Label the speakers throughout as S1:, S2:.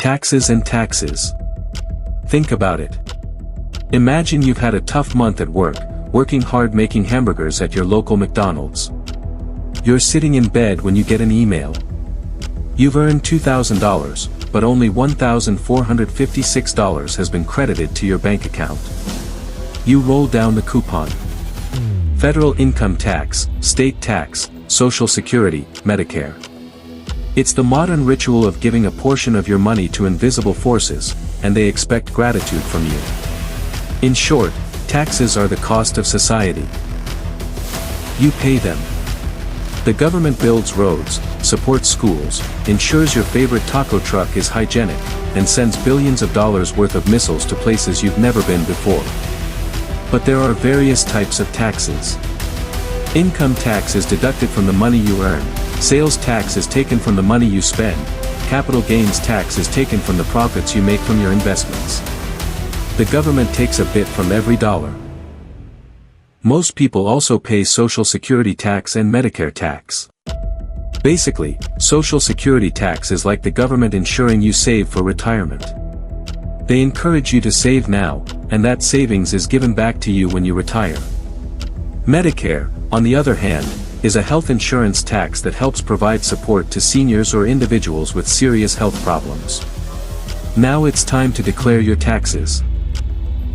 S1: Taxes and taxes. Think about it. Imagine you've had a tough month at work, working hard making hamburgers at your local McDonald's. You're sitting in bed when you get an email. You've earned $2,000, but only $1,456 has been credited to your bank account. You roll down the coupon. Federal income tax, state tax, Social Security, Medicare. It's the modern ritual of giving a portion of your money to invisible forces, and they expect gratitude from you. In short, taxes are the cost of society. You pay them. The government builds roads, supports schools, ensures your favorite taco truck is hygienic, and sends billions of dollars worth of missiles to places you've never been before. But there are various types of taxes. Income tax is deducted from the money you earn, sales tax is taken from the money you spend, capital gains tax is taken from the profits you make from your investments. The government takes a bit from every dollar. Most people also pay Social Security tax and Medicare tax. Basically, Social Security tax is like the government ensuring you save for retirement. They encourage you to save now, and that savings is given back to you when you retire. Medicare, on the other hand, is a health insurance tax that helps provide support to seniors or individuals with serious health problems. Now it's time to declare your taxes.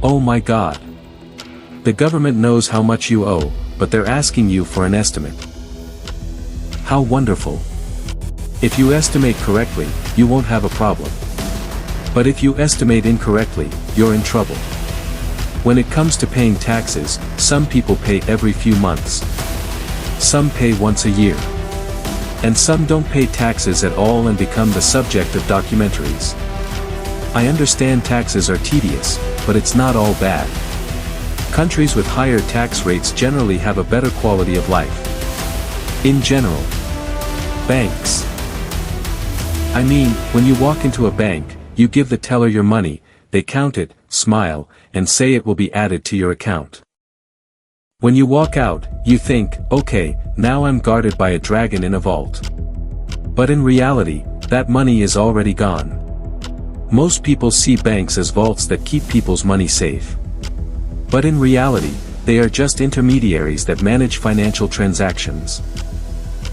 S1: Oh my God! The government knows how much you owe, but they're asking you for an estimate. How wonderful! If you estimate correctly, you won't have a problem. But if you estimate incorrectly, you're in trouble. When it comes to paying taxes, some people pay every few months. Some pay once a year. And some don't pay taxes at all and become the subject of documentaries. I understand taxes are tedious, but it's not all bad. Countries with higher tax rates generally have a better quality of life. In general. Banks. I mean, when you walk into a bank, you give the teller your money, they count it, smile, and say it will be added to your account. When you walk out, you think, okay, now I'm guarded by a dragon in a vault. But in reality, that money is already gone. Most people see banks as vaults that keep people's money safe. But in reality, they are just intermediaries that manage financial transactions.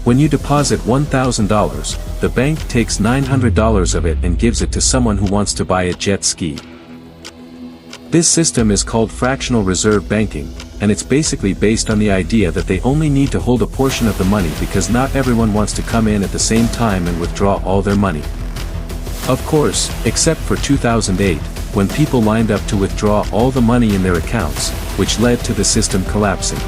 S1: When you deposit $1,000, the bank takes $900 of it and gives it to someone who wants to buy a jet ski. This system is called fractional reserve banking, and it's basically based on the idea that they only need to hold a portion of the money because not everyone wants to come in at the same time and withdraw all their money. Of course, except for 2008, when people lined up to withdraw all the money in their accounts, which led to the system collapsing.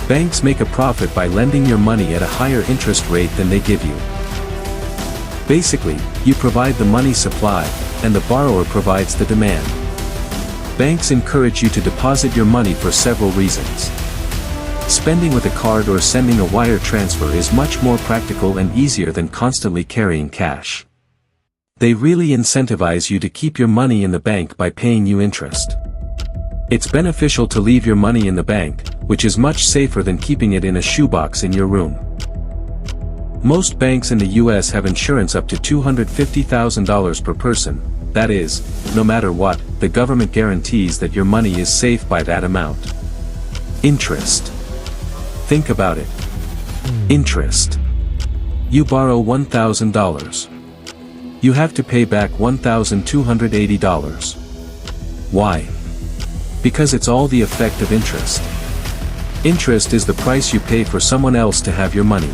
S1: Banks make a profit by lending your money at a higher interest rate than they give you. Basically, you provide the money supply, and the borrower provides the demand. Banks encourage you to deposit your money for several reasons. Spending with a card or sending a wire transfer is much more practical and easier than constantly carrying cash. They really incentivize you to keep your money in the bank by paying you interest. It's beneficial to leave your money in the bank, which is much safer than keeping it in a shoebox in your room. Most banks in the US have insurance up to $250,000 per person, that is, no matter what, the government guarantees that your money is safe by that amount. Interest. Think about it. Interest. You borrow $1,000. You have to pay back $1,280. Why? Because it's all the effect of interest. Interest is the price you pay for someone else to have your money.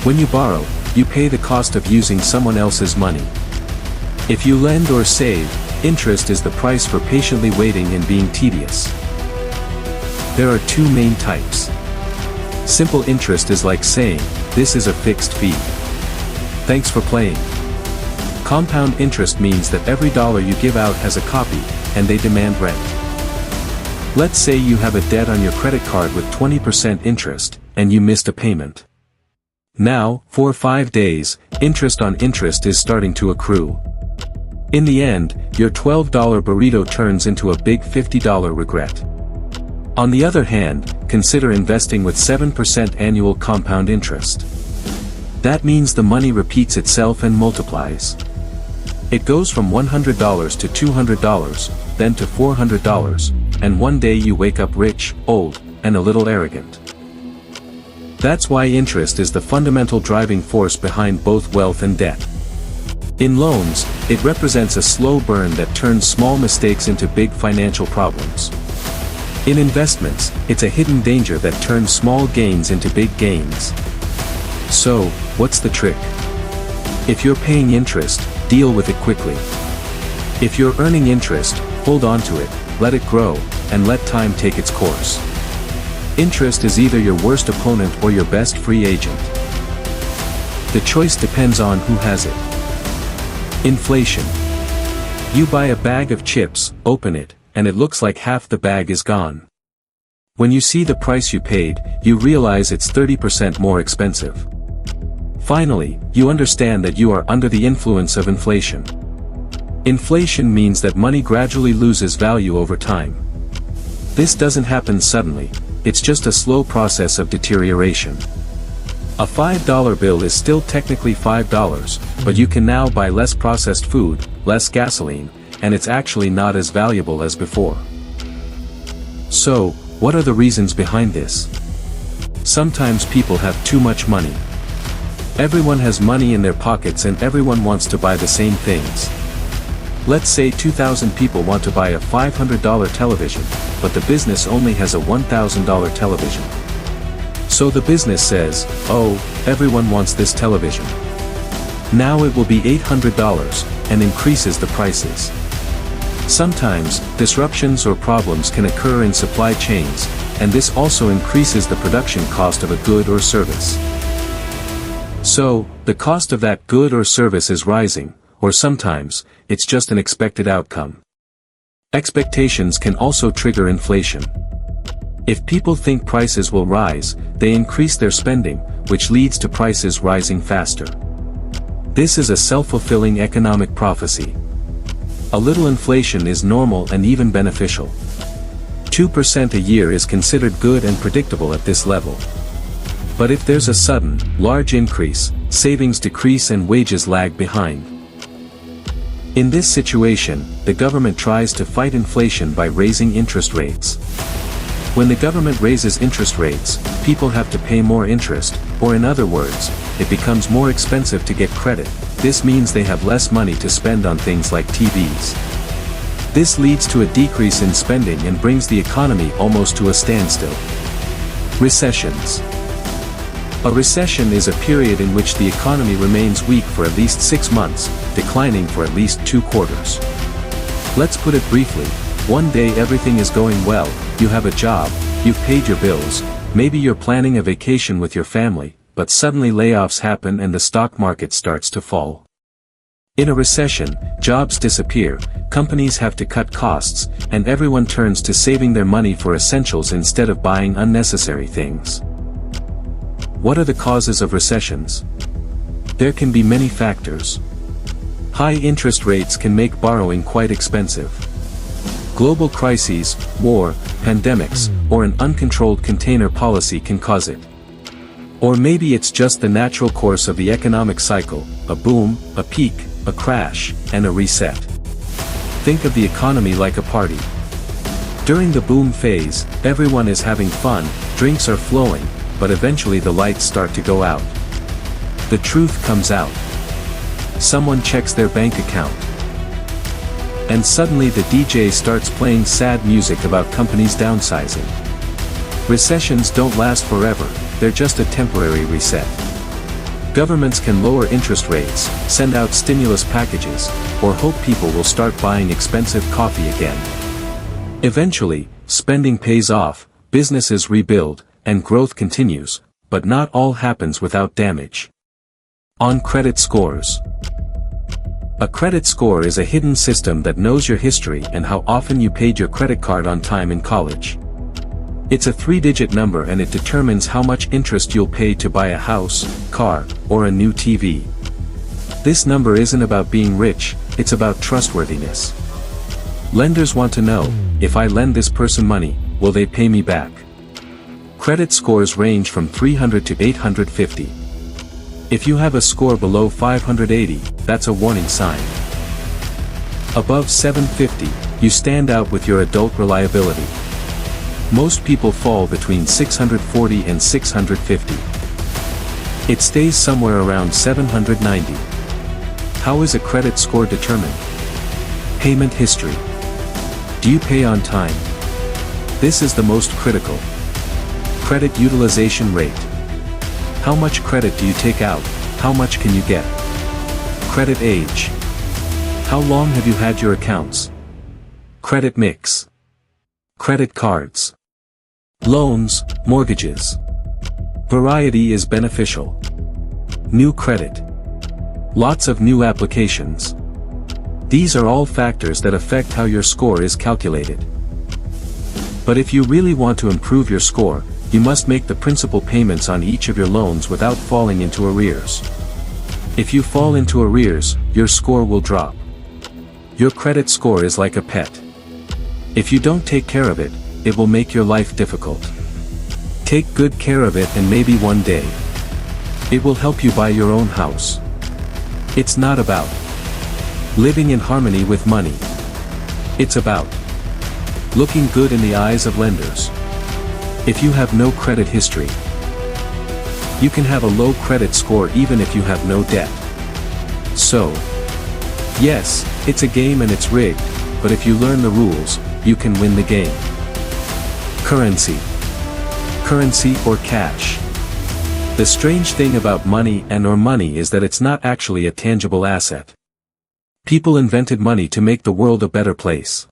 S1: When you borrow, you pay the cost of using someone else's money. If you lend or save, interest is the price for patiently waiting and being tedious. There are two main types. Simple interest is like saying, this is a fixed fee. Thanks for playing. Compound interest means that every dollar you give out has a copy, and they demand rent. Let's say you have a debt on your credit card with 20% interest, and you missed a payment. Now, for 5 days, interest on interest is starting to accrue. In the end, your $12 burrito turns into a big $50 regret. On the other hand, consider investing with 7% annual compound interest. That means the money repeats itself and multiplies. It goes from $100 to $200, then to $400, and one day you wake up rich, old, and a little arrogant. That's why interest is the fundamental driving force behind both wealth and debt. In loans, it represents a slow burn that turns small mistakes into big financial problems. In investments, it's a hidden danger that turns small gains into big gains. So, what's the trick? If you're paying interest, deal with it quickly. If you're earning interest, hold on to it, let it grow, and let time take its course. Interest is either your worst opponent or your best free agent. The choice depends on who has it. Inflation. You buy a bag of chips, open it, and it looks like half the bag is gone. When you see the price you paid, you realize it's 30% more expensive. Finally, you understand that you are under the influence of inflation. Inflation means that money gradually loses value over time. This doesn't happen suddenly, it's just a slow process of deterioration. A $5 bill is still technically $5, but you can now buy less processed food, less gasoline, and it's actually not as valuable as before. So, what are the reasons behind this? Sometimes people have too much money. Everyone has money in their pockets and everyone wants to buy the same things. Let's say 2,000 people want to buy a $500 television, but the business only has a $1,000 television. So the business says, oh, everyone wants this television. Now it will be $800, and increases the prices. Sometimes, disruptions or problems can occur in supply chains, and this also increases the production cost of a good or service. So, the cost of that good or service is rising, or sometimes, it's just an expected outcome. Expectations can also trigger inflation. If people think prices will rise, they increase their spending, which leads to prices rising faster. This is a self-fulfilling economic prophecy. A little inflation is normal and even beneficial. 2% a year is considered good and predictable at this level. But if there's a sudden, large increase, savings decrease and wages lag behind. In this situation, the government tries to fight inflation by raising interest rates. When the government raises interest rates, people have to pay more interest, or in other words, it becomes more expensive to get credit. This means they have less money to spend on things like TVs. This leads to a decrease in spending and brings the economy almost to a standstill. Recessions. A recession is a period in which the economy remains weak for at least 6 months, declining for at least 2 quarters. Let's put it briefly, one day everything is going well, you have a job, you've paid your bills, maybe you're planning a vacation with your family, but suddenly layoffs happen and the stock market starts to fall. In a recession, jobs disappear, companies have to cut costs, and everyone turns to saving their money for essentials instead of buying unnecessary things. What are the causes of recessions? There can be many factors. High interest rates can make borrowing quite expensive. Global crises, war, pandemics, or an uncontrolled container policy can cause it. Or maybe it's just the natural course of the economic cycle, a boom, a peak, a crash, and a reset. Think of the economy like a party. During the boom phase, everyone is having fun, drinks are flowing, but eventually the lights start to go out. The truth comes out. Someone checks their bank account. And suddenly the DJ starts playing sad music about companies downsizing. Recessions don't last forever, they're just a temporary reset. Governments can lower interest rates, send out stimulus packages, or hope people will start buying expensive coffee again. Eventually, spending pays off, businesses rebuild, and growth continues, but not all happens without damage. On credit scores. A credit score is a hidden system that knows your history and how often you paid your credit card on time in college. It's a 3-digit number and it determines how much interest you'll pay to buy a house, car, or a new TV. This number isn't about being rich, it's about trustworthiness. Lenders want to know, if I lend this person money, will they pay me back? Credit scores range from 300 to 850. If you have a score below 580, that's a warning sign. Above 750, you stand out with your adult reliability. Most people fall between 640 and 650. It stays somewhere around 790. How is a credit score determined? Payment history. Do you pay on time? This is the most critical. Credit utilization rate. How much credit do you take out? How much can you get? Credit age. How long have you had your accounts? Credit mix. Credit cards. Loans, mortgages. Variety is beneficial. New credit. Lots of new applications. These are all factors that affect how your score is calculated. But if you really want to improve your score, you must make the principal payments on each of your loans without falling into arrears. If you fall into arrears, your score will drop. Your credit score is like a pet. If you don't take care of it, it will make your life difficult. Take good care of it and maybe one day, it will help you buy your own house. It's not about living in harmony with money. It's about looking good in the eyes of lenders. If you have no credit history, you can have a low credit score even if you have no debt. So, yes, it's a game and it's rigged, but if you learn the rules, you can win the game. Currency. Currency or cash. The strange thing about money and/or money is that it's not actually a tangible asset. People invented money to make the world a better place.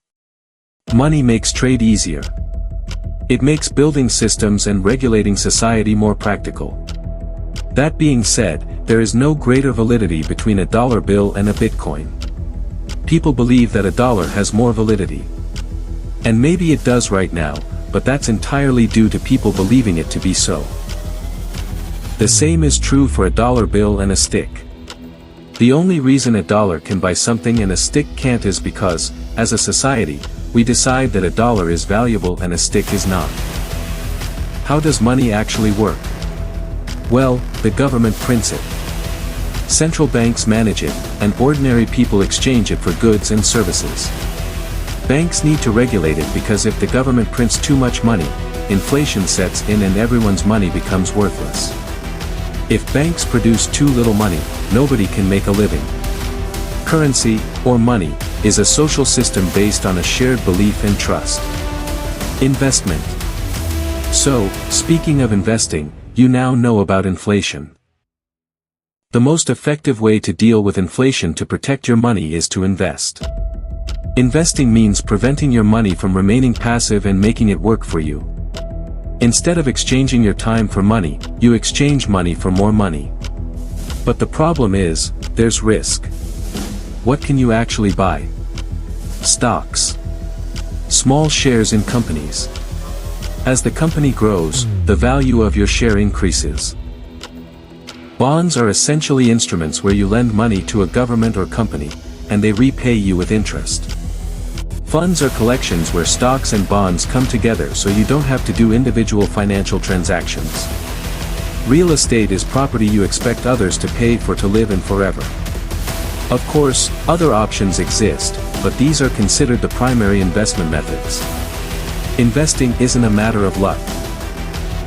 S1: Money makes trade easier. It makes building systems and regulating society more practical. That being said, there is no greater validity between a dollar bill and a Bitcoin. People believe that a dollar has more validity. And maybe it does right now, but that's entirely due to people believing it to be so. The same is true for a dollar bill and a stick. The only reason a dollar can buy something and a stick can't is because, as a society, we decide that a dollar is valuable and a stick is not. How does money actually work? Well, the government prints it. Central banks manage it, and ordinary people exchange it for goods and services. Banks need to regulate it because if the government prints too much money, inflation sets in and everyone's money becomes worthless. If banks produce too little money, nobody can make a living. Currency, or money, is a social system based on a shared belief and trust. Investment. So, speaking of investing, you now know about inflation. The most effective way to deal with inflation to protect your money is to invest. Investing means preventing your money from remaining passive and making it work for you. Instead of exchanging your time for money, you exchange money for more money. But the problem is, there's risk. What can you actually buy? Stocks. Small shares in companies. As the company grows, the value of your share increases. Bonds are essentially instruments where you lend money to a government or company, and they repay you with interest. Funds are collections where stocks and bonds come together so you don't have to do individual financial transactions. Real estate is property you expect others to pay for to live in forever. Of course, other options exist, but these are considered the primary investment methods. Investing isn't a matter of luck.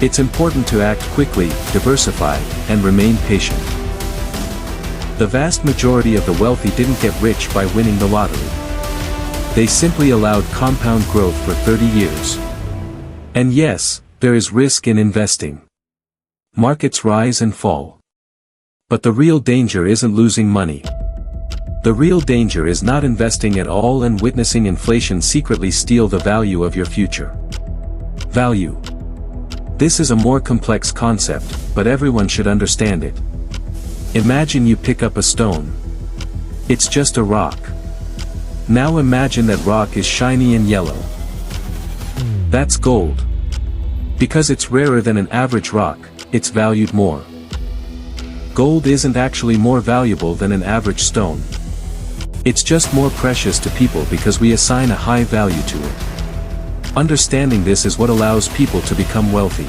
S1: It's important to act quickly, diversify, and remain patient. The vast majority of the wealthy didn't get rich by winning the lottery. They simply allowed compound growth for 30 years. And yes, there is risk in investing. Markets rise and fall. But the real danger isn't losing money. The real danger is not investing at all and witnessing inflation secretly steal the value of your future. Value. This is a more complex concept, but everyone should understand it. Imagine you pick up a stone. It's just a rock. Now imagine that rock is shiny and yellow. That's gold. Because it's rarer than an average rock, it's valued more. Gold isn't actually more valuable than an average stone. It's just more precious to people because we assign a high value to it. Understanding this is what allows people to become wealthy.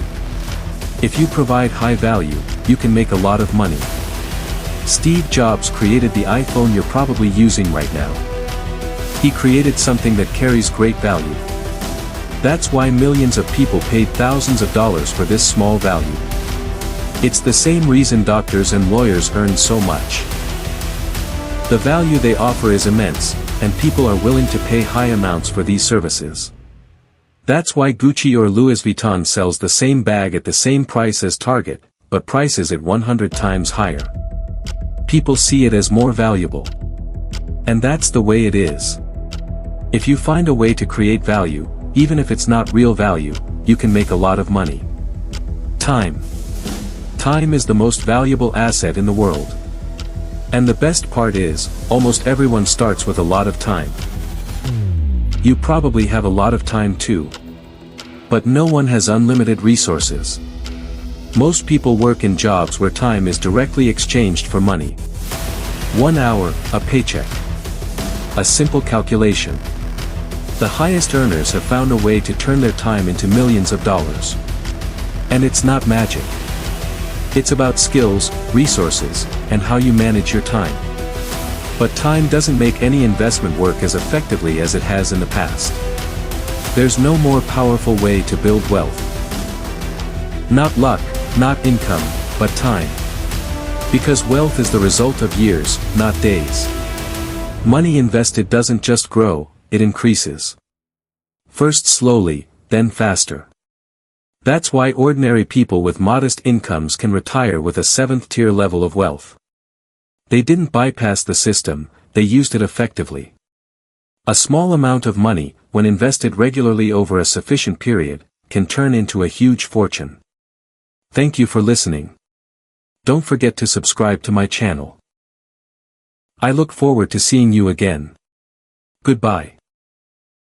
S1: If you provide high value, you can make a lot of money. Steve Jobs created the iPhone you're probably using right now. He created something that carries great value. That's why millions of people paid thousands of dollars for this small value. It's the same reason doctors and lawyers earn so much. The value they offer is immense, and people are willing to pay high amounts for these services. That's why Gucci or Louis Vuitton sells the same bag at the same price as Target, but prices it 100 times higher. People see it as more valuable. And that's the way it is. If you find a way to create value, even if it's not real value, you can make a lot of money. Time. Time is the most valuable asset in the world. And the best part is, almost everyone starts with a lot of time. You probably have a lot of time too. But no one has unlimited resources. Most people work in jobs where time is directly exchanged for money. 1 hour, a paycheck. A simple calculation. The highest earners have found a way to turn their time into millions of dollars. And it's not magic. It's about skills, resources, and how you manage your time. But time doesn't make any investment work as effectively as it has in the past. There's no more powerful way to build wealth. Not luck, not income, but time. Because wealth is the result of years, not days. Money invested doesn't just grow, it increases. First slowly, then faster. That's why ordinary people with modest incomes can retire with a 7th-tier level of wealth. They didn't bypass the system, they used it effectively. A small amount of money, when invested regularly over a sufficient period, can turn into a huge fortune. Thank you for listening. Don't forget to subscribe to my channel. I look forward to seeing you again. Goodbye.